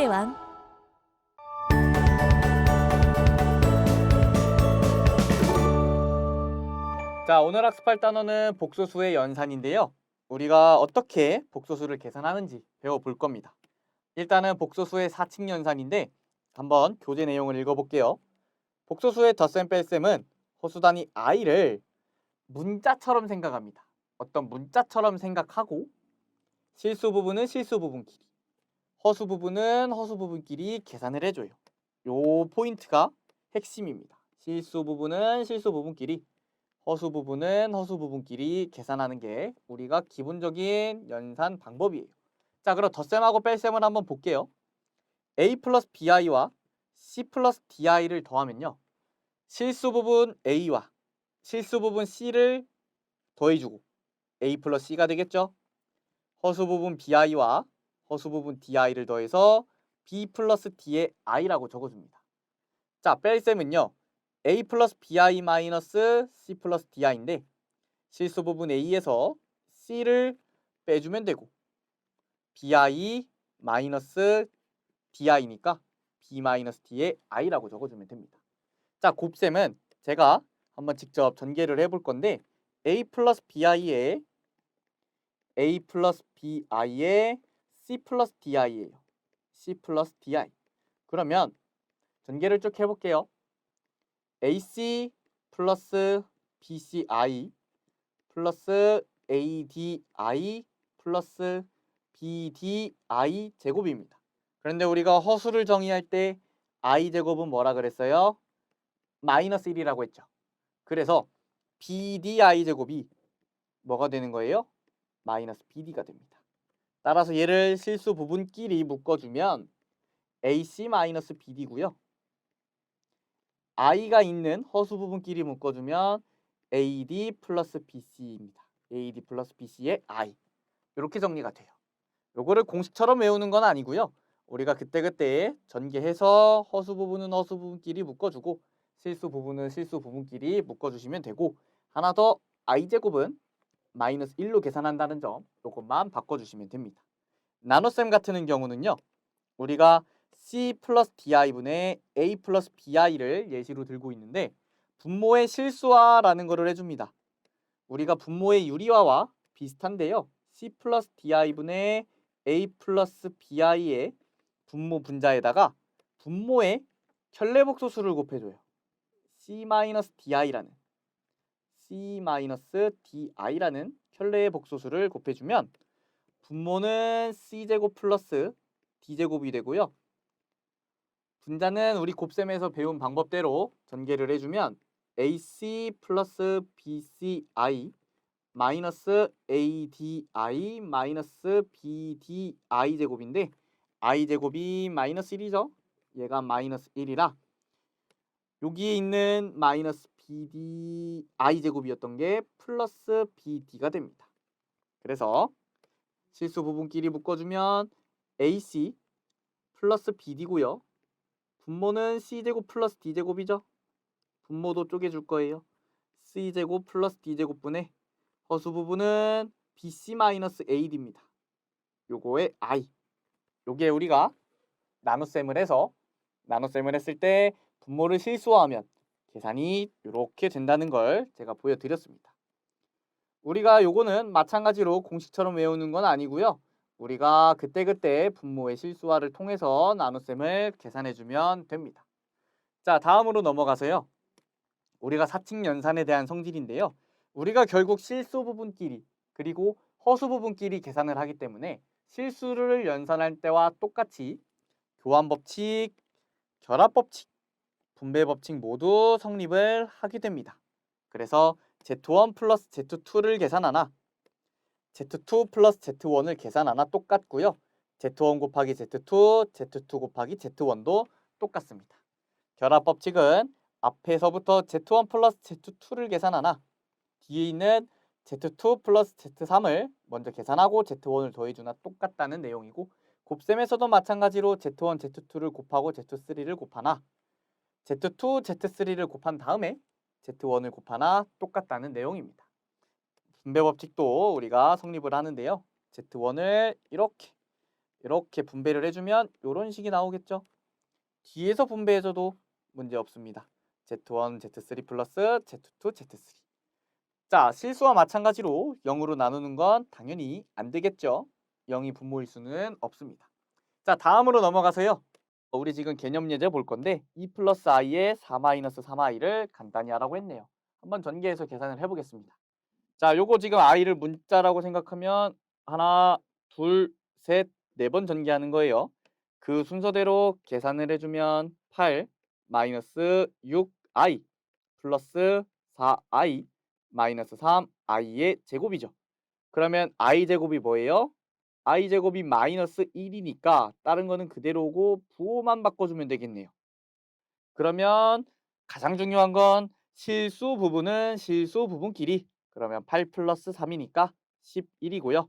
대왕. 자, 오늘 학습할 단어는 복소수의 연산인데요. 우리가 어떻게 복소수를 계산하는지 배워볼 겁니다. 일단은 복소수의 사칙 연산인데 한번 교재 내용을 읽어볼게요. 복소수의 덧셈 뺄셈은 허수 단위 i를 문자처럼 생각합니다. 어떤 문자처럼 생각하고 실수 부분은 실수 부분끼리, 허수 부분은 허수 부분끼리 계산을 해줘요. 요 포인트가 핵심입니다. 실수 부분은 실수 부분끼리, 허수 부분은 허수 부분끼리 계산하는 게 우리가 기본적인 연산 방법이에요. 자, 그럼 덧셈하고 뺄셈을 한번 볼게요. a 플러스 bi와 c 플러스 di를 더하면요. 실수 부분 a와 실수 부분 c를 더해주고 a 플러스 c가 되겠죠. 허수 부분 bi와 허수 부분 di를 더해서 b 플러스 d의 i라고 적어줍니다. 자, 뺄셈은요. a 플러스 bi 마이너스 c 플러스 di인데 실수 부분 a에서 c를 빼주면 되고 bi 마이너스 di니까 b 마이너스 d의 i라고 적어주면 됩니다. 자, 곱셈은 제가 한번 직접 전개를 해볼 건데 a 플러스 bi에 a 플러스 bi에 c 플러스 di예요. c 플러스 di. 그러면 전개를 쭉 해볼게요. AC 플러스 BCI 플러스 ADI 플러스 BDI 제곱입니다. 그런데 우리가 허수를 정의할 때 I 제곱은 뭐라 그랬어요? 마이너스 1이라고 했죠. 그래서 BDI 제곱이 뭐가 되는 거예요? 마이너스 BD가 됩니다. 따라서 얘를 실수 부분끼리 묶어주면 AC 마이너스 BD고요. i가 있는 허수 부분끼리 묶어주면 AD 플러스 BC입니다. AD 플러스 BC의 i. 이렇게 정리가 돼요. 요거를 공식처럼 외우는 건 아니고요. 우리가 그때그때 전개해서 허수 부분은 허수 부분끼리 묶어주고 실수 부분은 실수 부분끼리 묶어주시면 되고 하나 더 i제곱은 마이너스 1로 계산한다는 점 요것만 바꿔주시면 됩니다. 나눗셈 같은 경우는요. 우리가 C 플러스 DI분의 A 플러스 BI를 예시로 들고 있는데 분모의 실수화라는 것을 해줍니다. 우리가 분모의 유리화와 비슷한데요. C 플러스 DI분의 A 플러스 BI의 분모 분자에다가 분모의 켤레복소수를 곱해줘요. C-DI라는 C-DI라는 켤레의 복소수를 곱해주면 분모는 C제곱 플러스 D제곱이 되고요. 분자는 우리 곱셈에서 배운 방법대로 전개를 해주면 AC 플러스 BCI 마이너스 ADI 마이너스 BDI 제곱인데 I 제곱이 마이너스 1이죠. 얘가 마이너스 1이라 여기에 있는 마이너스 BDI 제곱이었던 게 플러스 BD가 됩니다. 그래서 실수 부분끼리 묶어주면 AC 플러스 BD고요. 분모는 C제곱 플러스 D제곱이죠. 분모도 쪼개줄 거예요. C제곱 플러스 D제곱분의 허수 부분은 BC-AD입니다. 요거의 I. 요게 우리가 나눗셈을 했을 때 분모를 실수하면 계산이 이렇게 된다는 걸 제가 보여드렸습니다. 우리가 요거는 마찬가지로 공식처럼 외우는 건 아니고요. 우리가 그때그때 분모의 실수화를 통해서 나눗셈을 계산해주면 됩니다. 자, 다음으로 넘어가서요. 우리가 사칙 연산에 대한 성질인데요. 우리가 결국 실수 부분끼리 그리고 허수 부분끼리 계산을 하기 때문에 실수를 연산할 때와 똑같이 교환법칙, 결합법칙, 분배법칙 모두 성립을 하게 됩니다. 그래서 Z1 플러스 Z2를 계산하나 Z2 플러스 Z1을 계산하나 똑같고요. Z1 곱하기 Z2, Z2 곱하기 Z1도 똑같습니다. 결합법칙은 앞에서부터 Z1 플러스 Z2를 계산하나 뒤에 있는 Z2 플러스 Z3을 먼저 계산하고 Z1을 더해주나 똑같다는 내용이고 곱셈에서도 마찬가지로 Z1, Z2를 곱하고 Z3를 곱하나 Z2, Z3를 곱한 다음에 Z1을 곱하나 똑같다는 내용입니다. 분배법칙도 우리가 성립을 하는데요. Z1을 이렇게 이렇게 분배를 해주면 이런 식이 나오겠죠. 뒤에서 분배해줘도 문제 없습니다. Z1, Z3 플러스 Z2, Z3. 자, 실수와 마찬가지로 0으로 나누는 건 당연히 안 되겠죠. 0이 분모일 수는 없습니다. 자, 다음으로 넘어가서요. 우리 지금 개념 예제 볼 건데 2 플러스 i의 4 마이너스 3i를 간단히 하라고 했네요. 한번 전개해서 계산을 해보겠습니다. 자, 요거 지금 i를 문자라고 생각하면 하나, 둘, 셋, 네 번 전개하는 거예요. 그 순서대로 계산을 해주면 8 마이너스 6i 플러스 4i 마이너스 3i의 제곱이죠. 그러면 i 제곱이 뭐예요? i 제곱이 마이너스 1이니까 다른 거는 그대로고 부호만 바꿔주면 되겠네요. 그러면 가장 중요한 건 실수 부분은 실수 부분끼리. 그러면 8 플러스 3이니까 11이고요.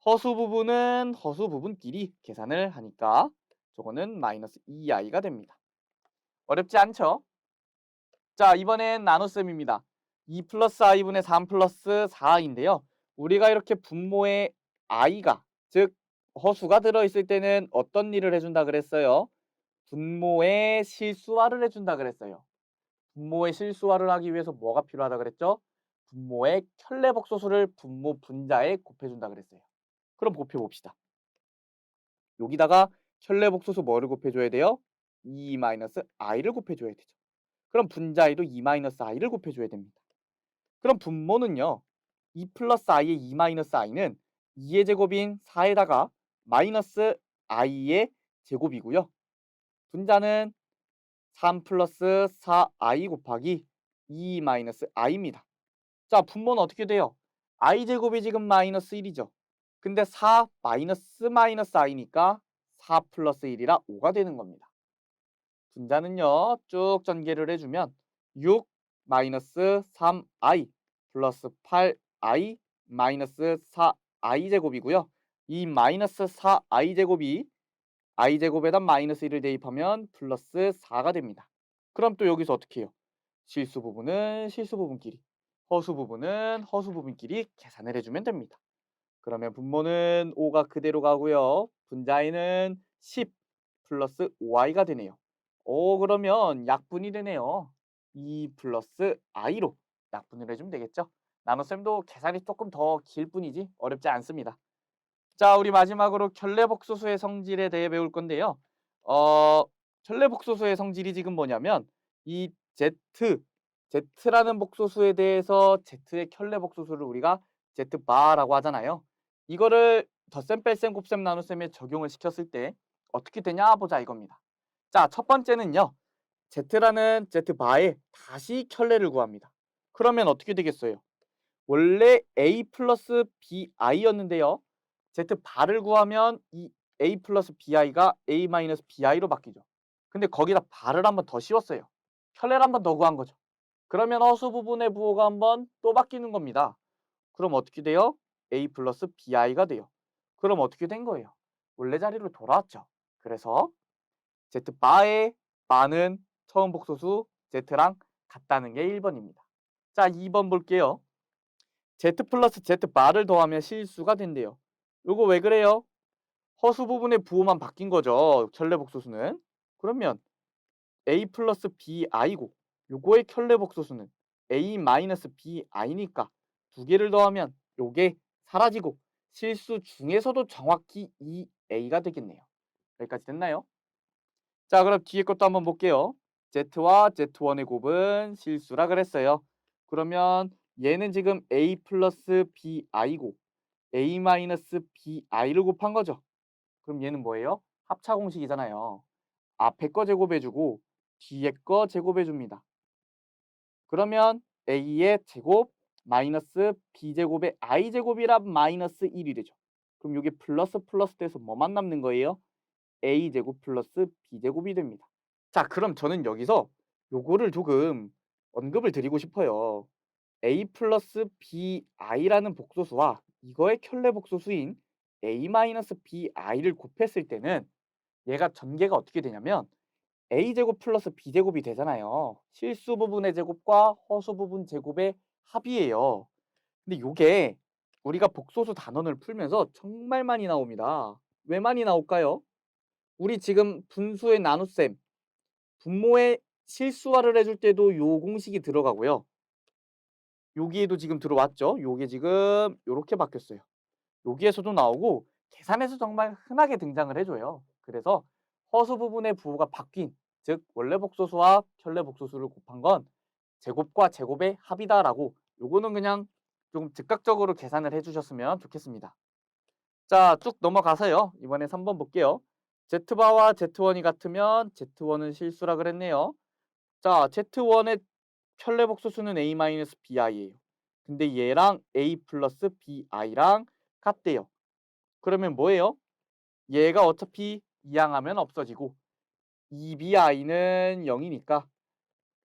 허수 부분은 허수 부분끼리 계산을 하니까 저거는 마이너스 2i가 됩니다. 어렵지 않죠? 자, 이번엔 나눗셈입니다. 2 플러스 i분의 3 플러스 4i인데요. 우리가 이렇게 분모에 i가, 즉 허수가 들어있을 때는 어떤 일을 해준다 그랬어요? 분모의 실수화를 해준다 그랬어요. 분모의 실수화를 하기 위해서 뭐가 필요하다 그랬죠? 분모의 켤레복소수를 분모 분자에 곱해준다 그랬어요. 그럼 곱해봅시다. 여기다가 켤레복소수 뭐를 곱해줘야 돼요? 2-i를 곱해줘야 되죠. 그럼 분자에도 2-i를 곱해줘야 됩니다. 그럼 분모는요. 2 플러스 i의 2-i는 2의 제곱인 4에다가 마이너스 i의 제곱이고요. 분자는 3 플러스 4i 곱하기 2-i입니다. 자, 분모는 어떻게 돼요? i 제곱이 지금 마이너스 1이죠. 근데 4 마이너스 i니까 4 플러스 1이라 5가 되는 겁니다. 분자는요. 쭉 전개를 해주면 6 마이너스 3i 플러스 8i 마이너스 4i 제곱이고요. 이 마이너스 4i 제곱이 i 제곱에다 마이너스 1을 대입하면 플러스 4가 됩니다. 그럼 또 여기서 어떻게 해요? 실수 부분은 실수 부분끼리, 허수 부분은 허수 부분끼리 계산을 해주면 됩니다. 그러면 분모는 5가 그대로 가고요. 분자에는 10 플러스 5i가 되네요. 그러면 약분이 되네요. 2 플러스 i로 약분을 해주면 되겠죠. 나눗셈도 계산이 조금 더 길 뿐이지 어렵지 않습니다. 자, 우리 마지막으로 켤레복소수의 성질에 대해 배울 건데요. 켤레복소수의 성질이 지금 뭐냐면 이 Z라는 복소수에 대해서 Z의 켤레복소수를 우리가 Z바라고 하잖아요. 이거를 덧셈, 뺄셈, 곱셈, 나눗셈에 적용을 시켰을 때 어떻게 되냐 보자 이겁니다. 자, 첫 번째는요. Z라는 Z바에 다시 켤레를 구합니다. 그러면 어떻게 되겠어요? 원래 A 플러스 BI였는데요. Z바를 구하면 이 A 플러스 BI가 A 마이너스 BI로 바뀌죠. 근데 거기다 바를 한번 더 씌웠어요. 켤레를 한번 더 구한 거죠. 그러면 허수 부분의 부호가 한번 또 바뀌는 겁니다. 그럼 어떻게 돼요? A 플러스 BI가 돼요. 그럼 어떻게 된 거예요? 원래 자리로 돌아왔죠. 그래서 Z바의 바는 처음 복소수 Z랑 같다는 게 1번입니다. 자, 2번 볼게요. Z 플러스 Z바를 더하면 실수가 된대요. 요거 왜 그래요? 허수 부분의 부호만 바뀐 거죠. 켤레복소수는. 그러면 A 플러스 BI고 요거의 켤레복소수는 A 마이너스 BI니까 두 개를 더하면 요게 사라지고 실수 중에서도 정확히 이 A가 되겠네요. 여기까지 됐나요? 자, 그럼 뒤에 것도 한번 볼게요. Z와 Z1의 곱은 실수라 그랬어요. 그러면 얘는 지금 A 플러스 BI고 A 마이너스 BI를 곱한 거죠. 그럼 얘는 뭐예요? 합차 공식이잖아요. 앞에 거 제곱해주고 뒤에 거 제곱해줍니다. 그러면 A의 제곱 마이너스 B제곱의 I제곱이라 마이너스 1이 되죠. 그럼 이게 플러스 플러스 돼서 뭐만 남는 거예요? A제곱 플러스 B제곱이 됩니다. 자, 그럼 저는 여기서 요거를 조금 언급을 드리고 싶어요. A 플러스 BI라는 복소수와 이거의 켤레 복소수인 A 마이너스 BI를 곱했을 때는 얘가 전개가 어떻게 되냐면 A제곱 플러스 B제곱이 되잖아요. 실수 부분의 제곱과 허수 부분 제곱의 합이에요. 근데 요게 우리가 복소수 단원을 풀면서 정말 많이 나옵니다. 왜 많이 나올까요? 우리 지금 분수의 나눗셈, 분모의 실수화를 해줄 때도 요 공식이 들어가고요. 여기에도 지금 들어왔죠? 요게 지금 요렇게 바뀌었어요. 여기에서도 나오고 계산에서 정말 흔하게 등장을 해줘요. 그래서 허수 부분의 부호가 바뀐, 즉 원래 복소수와 켤레 복소수를 곱한 건 제곱과 제곱의 합이다라고 요거는 그냥 좀 즉각적으로 계산을 해주셨으면 좋겠습니다. 자, 쭉 넘어가서요. 이번에 3번 볼게요. Z바와 Z1이 같으면 Z1은 실수라 그랬네요. 자, Z1의 켤레 복소수는 A-BI예요. 근데 얘랑 A 플러스 BI랑 같대요. 그러면 뭐예요? 얘가 어차피 이항하면 없어지고 2BI는 0이니까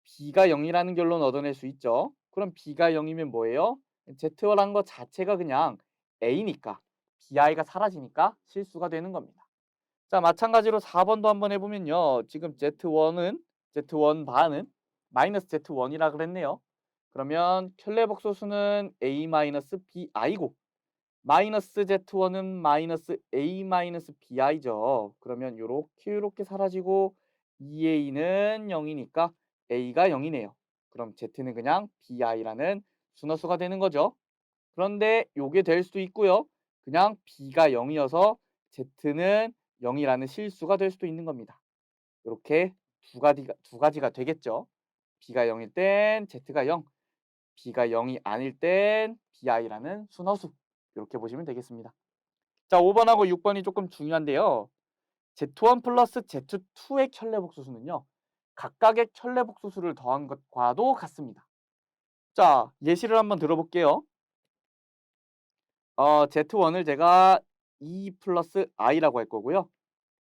B가 0이라는 결론 얻어낼 수 있죠. 그럼 B가 0이면 뭐예요? Z라는 것 자체가 그냥 A니까 BI가 사라지니까 실수가 되는 겁니다. 자, 마찬가지로 4번도 한번 해보면요. 지금 Z1 반은 마이너스 Z1이라 그랬네요. 그러면 켤레 복소수는 A-BI고 마이너스 Z1은 마이너스 A-BI죠. 그러면 요렇게 사라지고 2A는 0이니까 A가 0이네요. 그럼 Z는 그냥 BI라는 순허수가 되는 거죠. 그런데 요게 될 수도 있고요. 그냥 B가 0이어서 Z는 0이라는 실수가 될 수도 있는 겁니다. 이렇게 두 가지가 되겠죠. B가 0일 땐 Z가 0, B가 0이 아닐 땐 BI라는 순허수. 이렇게 보시면 되겠습니다. 자, 5번하고 6번이 조금 중요한데요. Z1 플러스 Z2의 켤레 복소수는요. 각각의 켤레 복소수를 더한 것과도 같습니다. 자, 예시를 한번 들어볼게요. Z1을 제가 2 플러스 i라고 할 거고요.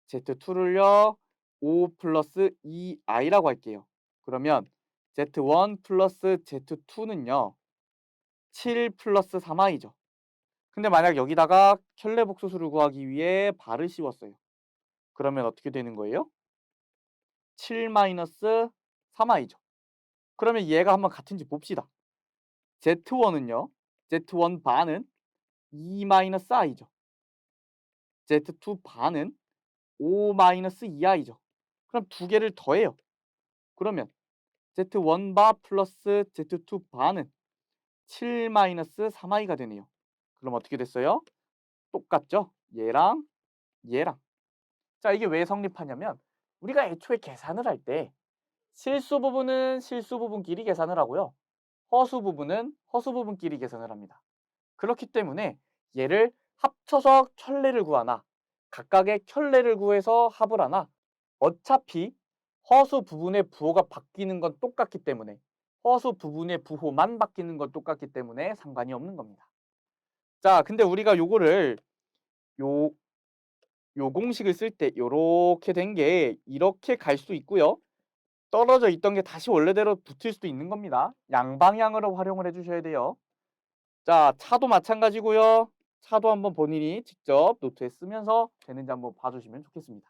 Z2를요. 5 플러스 2i라고 할게요. 그러면 Z1 플러스 Z2는요. 7 플러스 3i죠. 근데 만약 여기다가 켤레 복소수를 구하기 위해 발을 씌웠어요. 그러면 어떻게 되는 거예요? 7 마이너스 3i죠. 그러면 얘가 한번 같은지 봅시다. Z1은요. Z1 반은 2 마이너스 i죠. Z2 반은 5 마이너스 2i죠. 그럼 두 개를 더해요. 그러면 Z1 바 플러스 Z2 반은 7 마이너스 3i가 되네요. 그럼 어떻게 됐어요? 똑같죠? 얘랑 얘랑. 자, 이게 왜 성립하냐면 우리가 애초에 계산을 할 때 실수 부분은 실수 부분끼리 계산을 하고요. 허수 부분은 허수 부분끼리 계산을 합니다. 그렇기 때문에 얘를 합쳐서 켤레를 구하나 각각의 켤레를 구해서 합을 하나 어차피 허수 부분의 부호가 바뀌는 건 똑같기 때문에 허수 부분의 부호만 바뀌는 건 똑같기 때문에 상관이 없는 겁니다. 자, 근데 우리가 요거를 요 공식을 쓸 때 요렇게 된 게 이렇게 갈 수 있고요. 떨어져 있던 게 다시 원래대로 붙을 수도 있는 겁니다. 양방향으로 활용을 해주셔야 돼요. 자, 차도 마찬가지고요. 차도 한번 본인이 직접 노트에 쓰면서 되는지 한번 봐주시면 좋겠습니다.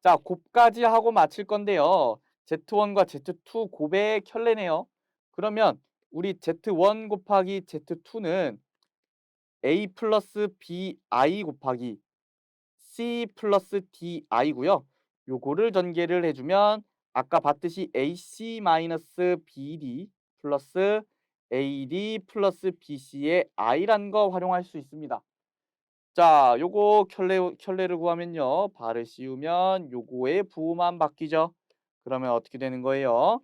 자, 곱까지 하고 마칠 건데요. Z1과 Z2 곱의 켤레네요. 그러면 우리 Z1 곱하기 Z2는 A 플러스 BI 곱하기 C 플러스 DI고요. 요거를 전개를 해주면 아까 봤듯이 AC 마이너스 BD 플러스 AD 플러스 BC의 I란 거 활용할 수 있습니다. 자, 요거 켤레를 구하면요. 발을 씌우면 요거의 부호만 바뀌죠. 그러면 어떻게 되는 거예요?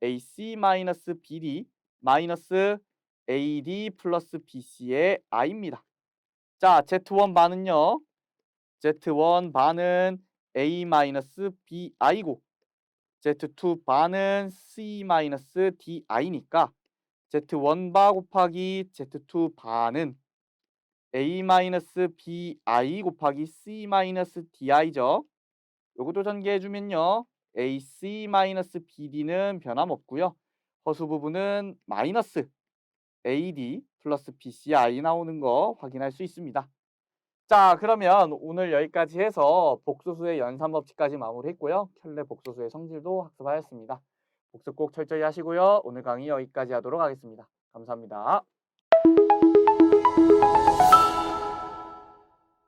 AC 마이너스 BD 마이너스 AD 플러스 BC의 I입니다. 자, Z1 반은요. Z1 반은 A-BI고 Z2 반은 C-DI니까 Z1 바 곱하기 Z2 반은 A-BI 곱하기 C-DI죠. 요것도 전개해주면요. AC-BD는 변함없고요. 허수 부분은 마이너스 AD 플러스 BCI 나오는 거 확인할 수 있습니다. 자, 그러면 오늘 여기까지 해서 복소수의 연산법칙까지 마무리했고요. 켤레 복소수의 성질도 학습하였습니다. 복습 꼭 철저히 하시고요. 오늘 강의 여기까지 하도록 하겠습니다. 감사합니다.